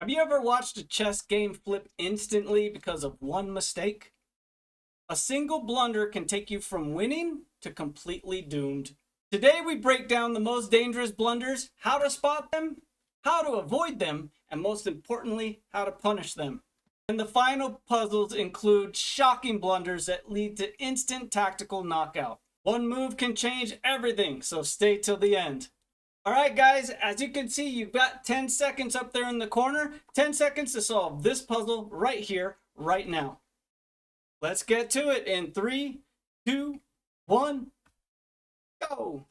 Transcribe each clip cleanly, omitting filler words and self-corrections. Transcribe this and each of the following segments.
Have you ever watched a chess game flip instantly because of one mistake? A single blunder can take you from winning to completely doomed. Today we break down the most dangerous blunders, how to spot them, how to avoid them, and most importantly, how to punish them. And the final puzzles include shocking blunders that lead to instant tactical knockout. One move can change everything, so stay till the end. Alright guys, as you can see, you've got 10 seconds up there in the corner. 10 seconds to solve this puzzle right here, right now. Let's get to it in 3, 2, 1, go!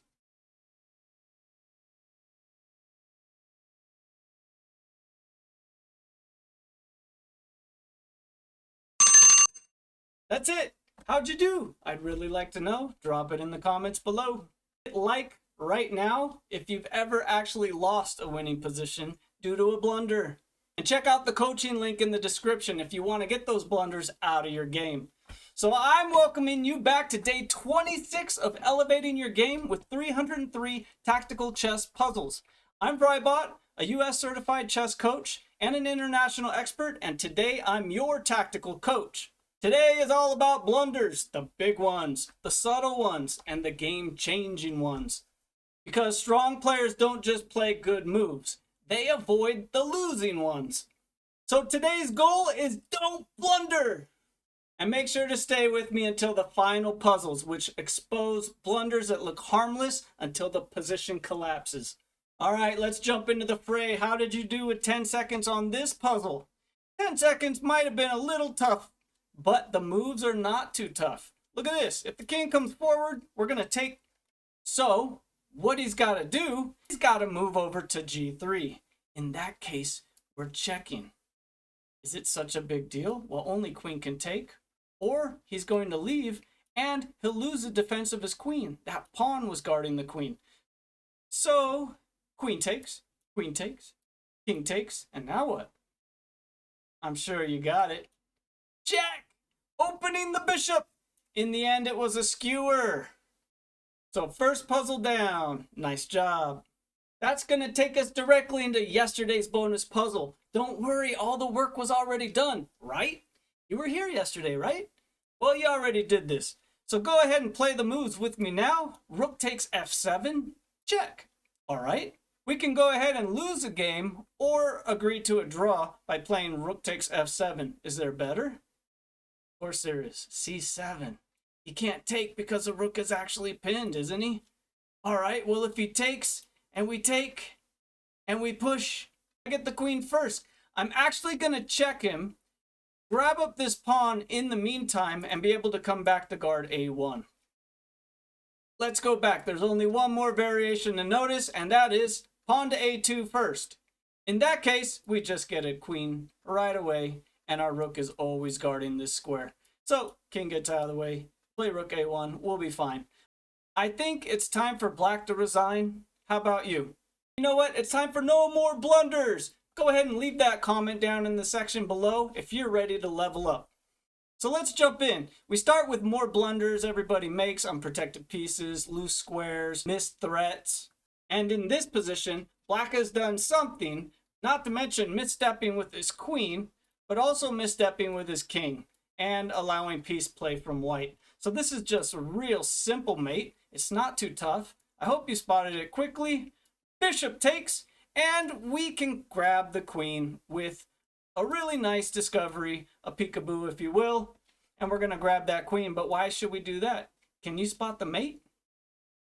That's it! How'd you do? I'd really like to know. Drop it in the comments below. Hit like right now if you've ever actually lost a winning position due to a blunder. And check out the coaching link in the description if you want to get those blunders out of your game. So I'm welcoming you back to day 26 of elevating your game with 303 tactical chess puzzles. I'm vryBot, a US certified chess coach and an international expert, and today I'm your tactical coach. Today is all about blunders, the big ones, the subtle ones, and the game-changing ones. Because strong players don't just play good moves, they avoid the losing ones. So today's goal is don't blunder! And make sure to stay with me until the final puzzles, which expose blunders that look harmless until the position collapses. Alright, let's jump into the fray. How did you do with 10 seconds on this puzzle? 10 seconds might have been a little tough, but the moves are not too tough. Look at this. If the king comes forward, we're going to take... So, what he's got to do, he's got to move over to g3. In that case, we're checking. Is it such a big deal? Well, only queen can take. Or he's going to leave, and he'll lose the defense of his queen. That pawn was guarding the queen. So, queen takes, king takes, and now what? I'm sure you got it. Jack! Opening the bishop! In the end, it was a skewer. So first puzzle down. Nice job. That's going to take us directly into yesterday's bonus puzzle. Don't worry, all the work was already done, right? You were here yesterday, right? Well, you already did this. So go ahead and play the moves with me now. Rook takes f7. Check. All right. We can go ahead and lose a game or agree to a draw by playing rook takes f7. Is there better? Of course there is. c7. He can't take because the rook is actually pinned, isn't he? All right, well, if he takes and we take and we push, I get the queen first. I'm actually going to check him, grab up this pawn in the meantime, and be able to come back to guard a1. Let's go back. There's only one more variation to notice, and that is pawn to a2 first. In that case, we just get a queen right away, and our rook is always guarding this square. So, king gets out of the way, play rook a1, we'll be fine. I think it's time for black to resign. How about you? You know what? It's time for no more blunders. Go ahead and leave that comment down in the section below if you're ready to level up. So let's jump in. We start with more blunders everybody makes, unprotected pieces, loose squares, missed threats. And in this position, black has done something, not to mention misstepping with his queen, but also misstepping with his king and allowing piece play from white. So this is just a real simple mate. It's not too tough. I hope you spotted it quickly. Bishop takes, and we can grab the queen with a really nice discovery, a peekaboo if you will. And we're going to grab that queen, but why should we do that? Can you spot the mate?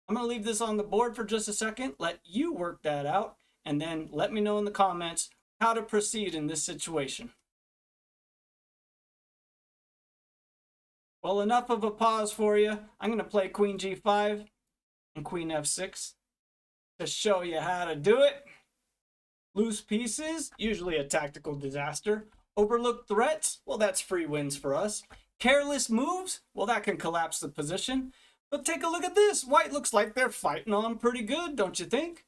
I'm going to leave this on the board for just a second, let you work that out, and then let me know in the comments how to proceed in this situation. Well, enough of a pause for you. I'm going to play queen g5 and queen f6 to show you how to do it. Loose pieces, usually a tactical disaster. Overlooked threats, well, that's free wins for us. Careless moves, well, that can collapse the position. But take a look at this. White looks like they're fighting on pretty good, don't you think?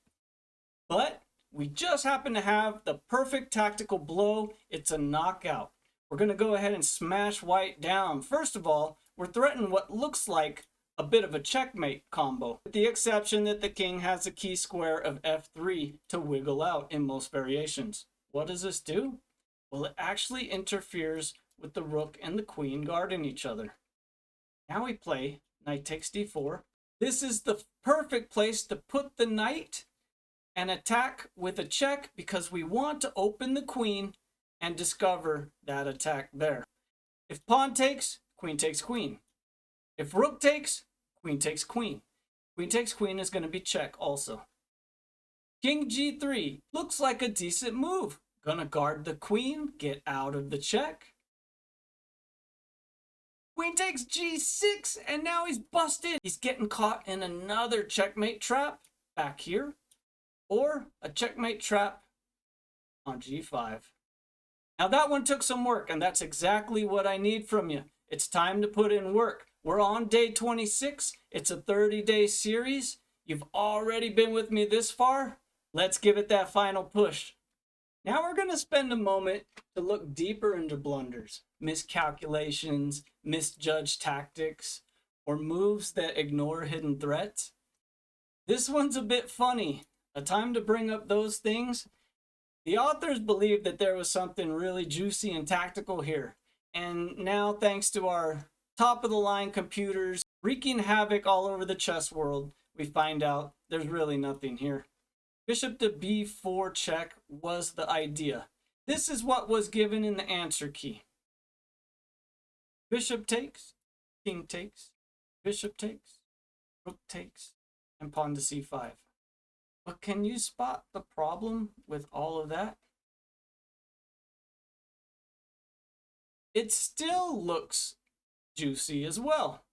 But we just happen to have the perfect tactical blow. It's a knockout. We're going to go ahead and smash white down. First of all, we're threatening what looks like a bit of a checkmate combo, with the exception that the king has a key square of f3 to wiggle out in most variations. What does this do? Well, it actually interferes with the rook and the queen guarding each other. Now we play knight takes d4. This is the perfect place to put the knight and attack with a check because we want to open the queen and discover that attack there. If pawn takes, queen takes queen. If rook takes, queen takes queen. Queen takes queen is going to be check also. King g3 looks like a decent move. Gonna guard the queen, get out of the check. Queen takes g6, and now he's busted. He's getting caught in another checkmate trap back here, or a checkmate trap on g5. Now that one took some work, and that's exactly what I need from you. It's time to put in work. We're on day 26. It's a 30-day series. You've already been with me this far. Let's give it that final push. Now we're going to spend a moment to look deeper into blunders, miscalculations, misjudged tactics, or moves that ignore hidden threats. This one's a bit funny. A time to bring up those things. The authors believed that there was something really juicy and tactical here. And now, thanks to our top-of-the-line computers wreaking havoc all over the chess world, we find out there's really nothing here. Bishop to b4 check was the idea. This is what was given in the answer key. Bishop takes, king takes, bishop takes, rook takes, and pawn to c5. But can you spot the problem with all of that? It still looks juicy as well.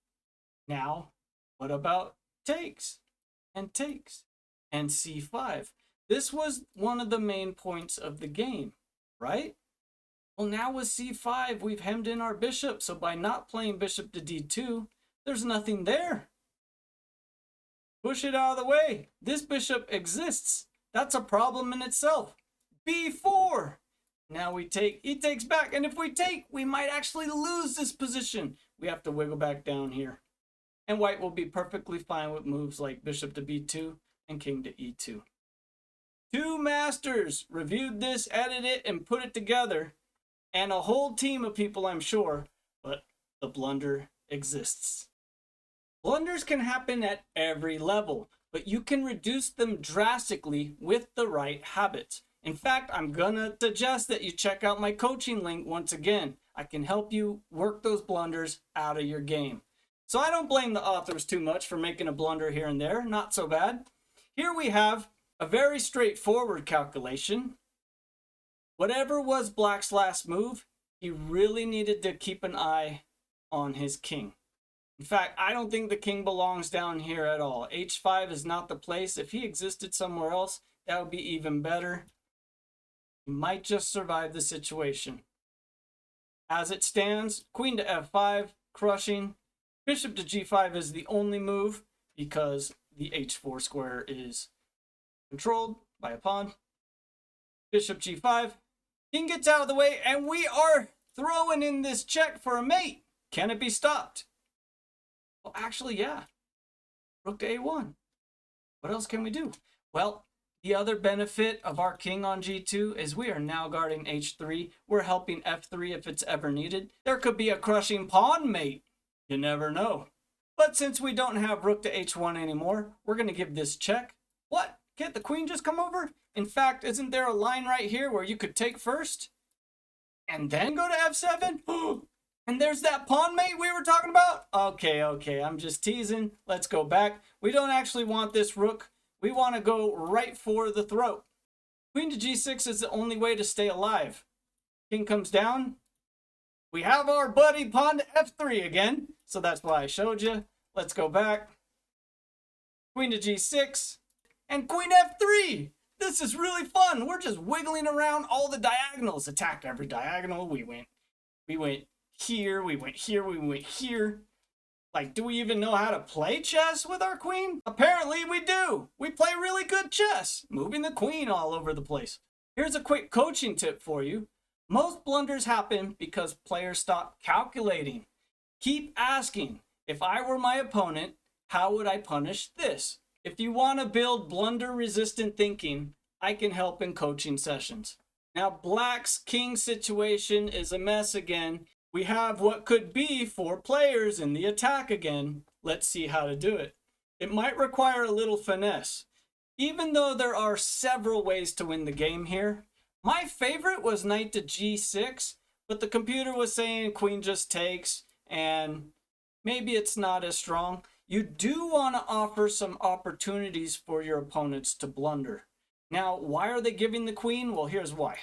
Now, what about takes and takes and c5? This was one of the main points of the game, right? Well, now with c5, we've hemmed in our bishop, so by not playing bishop to d2, there's nothing there. Push it out of the way. This bishop exists. That's a problem in itself. b4. Now we take, he takes back, and if we take, we might actually lose this position. We have to wiggle back down here. And white will be perfectly fine with moves like bishop to b2 and king to e2. Two masters reviewed this, edited it, and put it together. And a whole team of people, I'm sure, but the blunder exists. Blunders can happen at every level, but you can reduce them drastically with the right habits. In fact, I'm gonna suggest that you check out my coaching link once again. I can help you work those blunders out of your game. So I don't blame the authors too much for making a blunder here and there, not so bad. Here we have a very straightforward calculation. Whatever was Black's last move, he really needed to keep an eye on his king. In fact, I don't think the king belongs down here at all. h5 is not the place. If he existed somewhere else, that would be even better. He might just survive the situation. As it stands, queen to f5, crushing. Bishop to g5 is the only move because the h4 square is controlled by a pawn. Bishop g5. King gets out of the way, and we are throwing in this check for a mate. Can it be stopped? Well, actually, yeah. Rook to a1. What else can we do? Well, the other benefit of our king on g2 is we are now guarding h3. We're helping f3 if it's ever needed. There could be a crushing pawn mate. You never know. But since we don't have rook to h1 anymore, we're going to give this check. What? Can't the queen just come over? In fact, isn't there a line right here where you could take first and then go to f7? And there's that pawn mate we were talking about? Okay, I'm just teasing. Let's go back. We don't actually want this rook. We want to go right for the throat. Queen to g6 is the only way to stay alive. King comes down. We have our buddy pawn to f3 again. So that's why I showed you. Let's go back. Queen to g6. And queen f3. This is really fun. We're just wiggling around all the diagonals. Attack every diagonal. We went here, we went here, we went here. Like, do we even know how to play chess with our queen? Apparently we do. We play really good chess, moving the queen all over the place. Here's a quick coaching tip for you. Most blunders happen because players stop calculating. Keep asking, if I were my opponent, how would I punish this? If you want to build blunder-resistant thinking, I can help in coaching sessions. Now black's king situation is a mess again. We have what could be 4 players in the attack again. Let's see how to do it. It might require a little finesse. Even though there are several ways to win the game here, my favorite was knight to g6, but the computer was saying queen just takes, and maybe it's not as strong. You do want to offer some opportunities for your opponents to blunder. Now, why are they giving the queen? Well, here's why.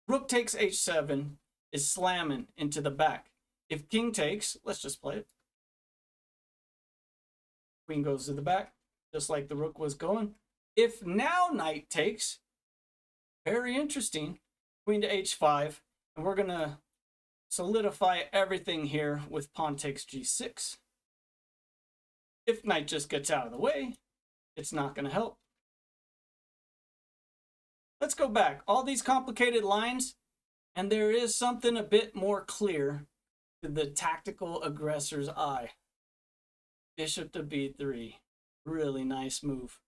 Rook takes h7 is slamming into the back. If king takes, let's just play it. Queen goes to the back, just like the rook was going. If now knight takes, very interesting, queen to h5, and we're going to solidify everything here with pawn takes g6. If knight just gets out of the way, it's not going to help. Let's go back. All these complicated lines, and there is something a bit more clear to the tactical aggressor's eye. Bishop to b3. Really nice move.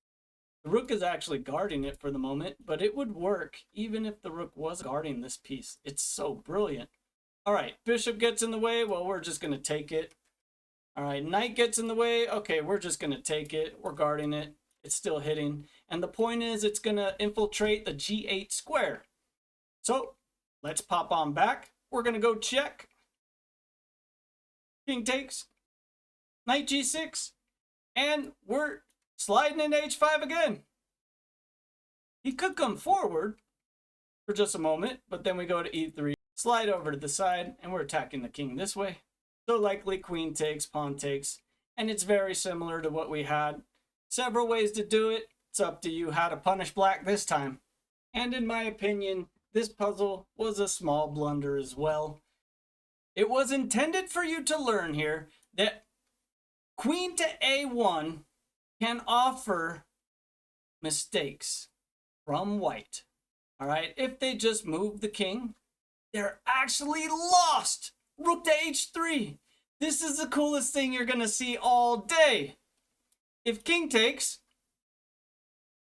The rook is actually guarding it for the moment, but it would work even if the rook was guarding this piece. It's so brilliant. All right, bishop gets in the way. Well, we're just going to take it. All right, knight gets in the way. Okay, we're just going to take it. We're guarding it. It's still hitting. And the point is it's going to infiltrate the g8 square. So let's pop on back. We're going to go check. King takes. Knight g6. And we're sliding into h5 again. He could come forward for just a moment, but then we go to e3. Slide over to the side, and we're attacking the king this way. So likely queen takes, pawn takes, and it's very similar to what we had. Several ways to do it. It's up to you how to punish black this time. And in my opinion, this puzzle was a small blunder as well. It was intended for you to learn here that queen to a1 can offer mistakes from white. All right, if they just move the king, they're actually lost. Rook to h3. This is the coolest thing you're going to see all day. If king takes,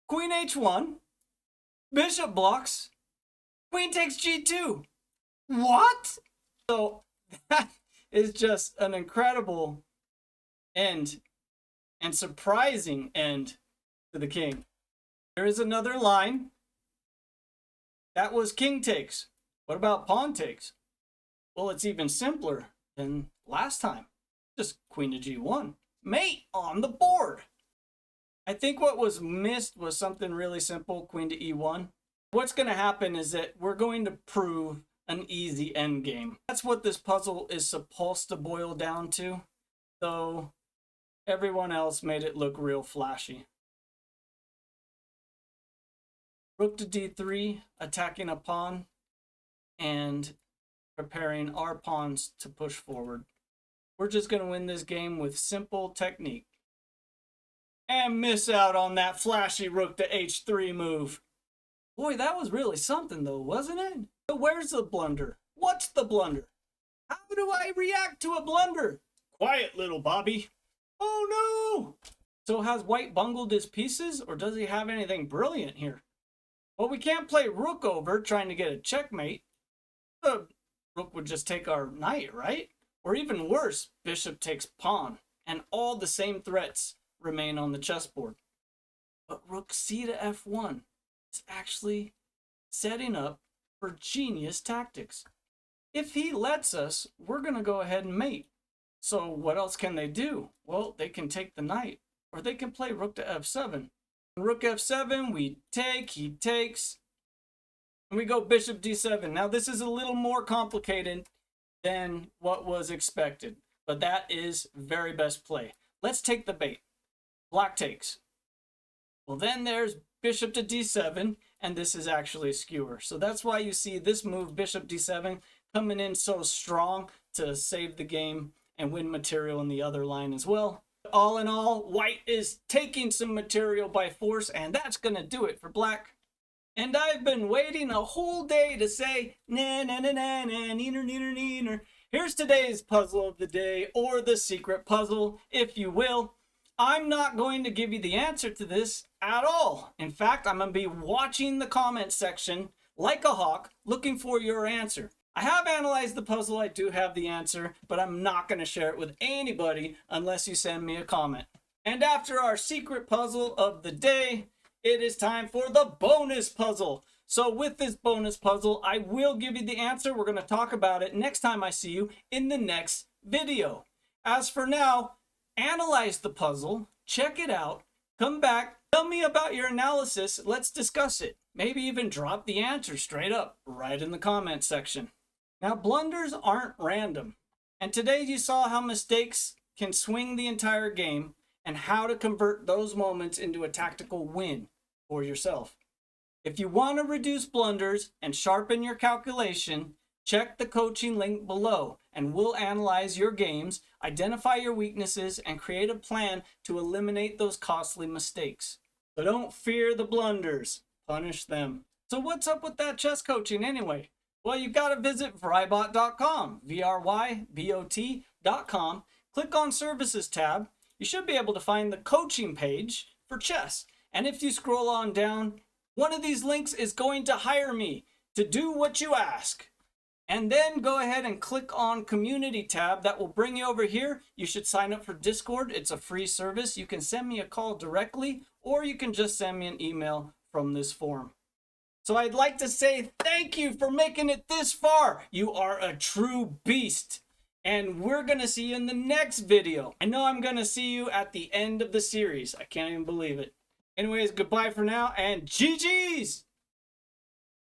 queen h1, bishop blocks, queen takes g2. What? So that is just an incredible end and surprising end to the king. There is another line. That was king takes. What about pawn takes? Well, it's even simpler than last time. Just queen to g1. Mate on the board. I think what was missed was something really simple, queen to e1. What's going to happen is that we're going to prove an easy endgame. That's what this puzzle is supposed to boil down to, though everyone else made it look real flashy. Rook to d3, attacking a pawn, and preparing our pawns to push forward. We're just going to win this game with simple technique. And miss out on that flashy rook to h3 move. Boy, that was really something though, wasn't it? So where's the blunder? What's the blunder? How do I react to a blunder? Quiet, little Bobby. Oh no! So has white bungled his pieces, or does he have anything brilliant here? Well, we can't play rook over trying to get a checkmate. The rook would just take our knight, right? Or even worse, bishop takes pawn, and all the same threats remain on the chessboard. But rook c to f1 is actually setting up for genius tactics. If he lets us, we're going to go ahead and mate. So what else can they do? Well, they can take the knight, or they can play rook to f7. Rook f7, we take, he takes, and we go bishop d7. Now this is a little more complicated than what was expected, but that is very best play. Let's take the bait. Black takes. Well, then there's bishop to d7, and this is actually a skewer. So that's why you see this move, bishop d7, coming in so strong to save the game and win material in the other line as well. All in all, white is taking some material by force, and that's going to do it for black. And I've been waiting a whole day to say, na na na na na, neener, neener, neener. Here's today's puzzle of the day, or the secret puzzle, if you will. I'm not going to give you the answer to this at all. In fact, I'm going to be watching the comments section like a hawk, looking for your answer. I have analyzed the puzzle, I do have the answer, but I'm not going to share it with anybody unless you send me a comment. And after our secret puzzle of the day, it is time for the bonus puzzle. So with this bonus puzzle, I will give you the answer. We're going to talk about it next time I see you in the next video. As for now, analyze the puzzle, check it out, come back, tell me about your analysis, let's discuss it. Maybe even drop the answer straight up right in the comments section. Now, blunders aren't random. And today you saw how mistakes can swing the entire game and how to convert those moments into a tactical win for yourself. If you want to reduce blunders and sharpen your calculation, check the coaching link below and we'll analyze your games, identify your weaknesses, and create a plan to eliminate those costly mistakes. So don't fear the blunders, punish them. So what's up with that chess coaching anyway? Well, you got to visit vryBot.com, vryBot.com. Click on Services tab. You should be able to find the coaching page for chess. And if you scroll on down, one of these links is going to hire me to do what you ask. And then go ahead and click on Community tab. That will bring you over here. You should sign up for Discord. It's a free service. You can send me a call directly, or you can just send me an email from this form. So I'd like to say thank you for making it this far. You are a true beast. And we're going to see you in the next video. I know I'm going to see you at the end of the series. I can't even believe it. Anyways, goodbye for now and GG's!